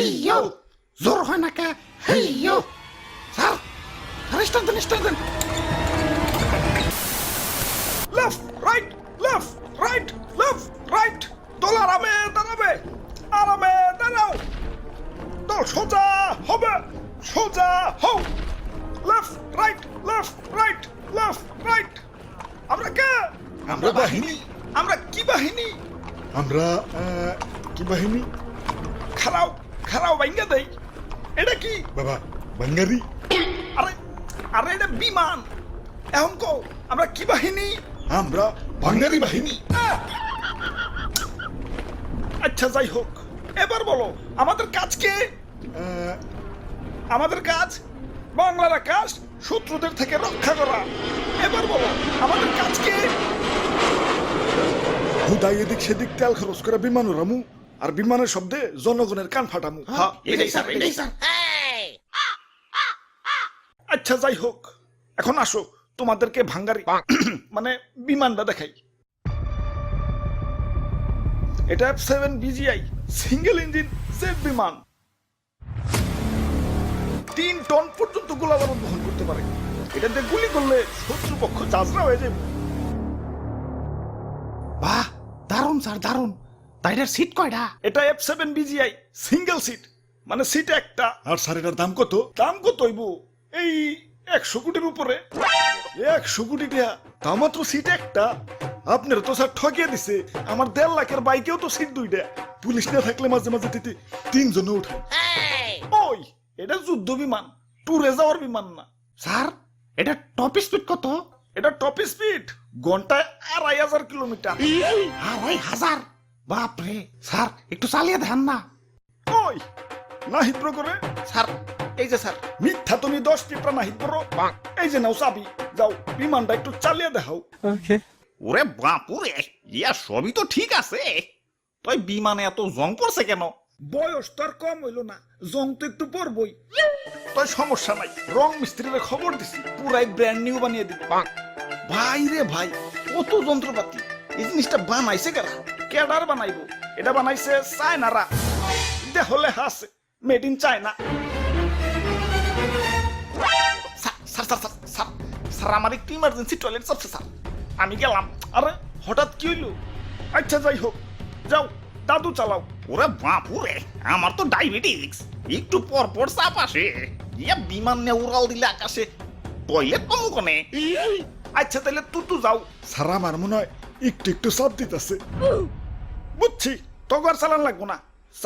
হেইয়ো জোর হয় না কে হেইয়ো স্যার স্টান দেন লেফট রাইট দল আরামে দাঁড়াও দল সোজা হবে সোজা হও লেফট রাইট আমরা কে আমরা বাহিনী আমরা কি বাহিনী আমরা কি বাহিনী খারাও ভাঙ্গা দেই এটা কি বাবা বাঙ্গারি আরে আরে এটা বিমান এখন কও আমরা কি বাহিনী আমরা বাঙ্গারি বাহিনী আচ্ছা যাই হোক এবার বলো আমাদের কাজ কি আমাদের কাজ বাংলার আকাশ শত্রুদের থেকে রক্ষা করা এবার বলো আমাদের কাজ কি হুদাই এদিক সেদিক তেল খরচ করে বিমান উড়ামু আর বিমানের শব্দে জনগণের কান ফাটামু হ্যাঁ এটাই স্যার আচ্ছা যাই হোক এখন আসো তোমাদেরকে ভাঙ্গারি মানে বিমানটা দেখাই এটা F7 BGI single engine jet বিমান 3 টন পর্যন্ত গোলাবারুদ বহন করতে পারে এটাতে গুলি করলে শত্রুপক্ষ চাজরা হয়ে যাবে বাহ দারুন স্যার দারুন তাইটার সিট কয়টা এটা F7 BGI সিঙ্গেল সিট মানে সিট একটা আর স্যার এটার দাম কত দাম কত হইব এই 100 কোটির উপরে 100 কোটি টাকা তা মাত্র সিট একটা আপনারা তো স্যার ঠকিয়ে দিছে আমার 1.5 লাখের বাইকেও তো সিট দুইটা পুলিশ না থাকলে মাঝে মাঝে দিতে 3 জন উঠে ওই এটা যুদ্ধ বিমান ট্যুরে যাওয়ার বিমান না স্যার এটা টপ স্পিড কত এটা টপ স্পিড ঘন্টায় 2500 কিলোমিটার 2500 বাপরে স্যার একটু চালিয়ে দেন না ওই না হিব্র করে স্যার এই যে স্যার মিথ্যা তুমি 10 টিপরা না হিব্র এই যে নাও চাবি যাও বিমানটা একটু চালিয়ে দেখাও ওরে বাপুরে ইয়া সবই তো ঠিক আছে তুই বিমানে এত জং পড়ছে কেন বয়স তো আর কম হইল না জং তো একটু পড়বই তাই সমস্যা নাই রং মিস্ত্রির খবর দিছি পুরাই ব্র্যান্ড নিউ বানিয়ে দিবে ভাই রে ভাই কত যন্ত্রপাতি এই জিনিসটা বানাইছে কারা কেডার বানাইবো এটা বানাইছে চায়নারা দেখলে হাসে মেড ইন চায়না স্যার আমার একটু ইমার্জেন্সি টয়লেট চাপছে স্যার আমি গেলাম আরে হঠাৎ কি হইলো আচ্ছা যাই হোক যাও দাদু চালাও ওরে বাপুরে আমার তো ডায়াবেটিস একটু পর পর চাপ আসে ইয়া বিমান নে উড়াল দিলে আকাশে টয়লেট পাবো কোনে আচ্ছা তাহলে তুই যাও স্যার আমার মনে হয় একটু চাপ দিতেছে বুঝছি তখন আর চালান লাগবো না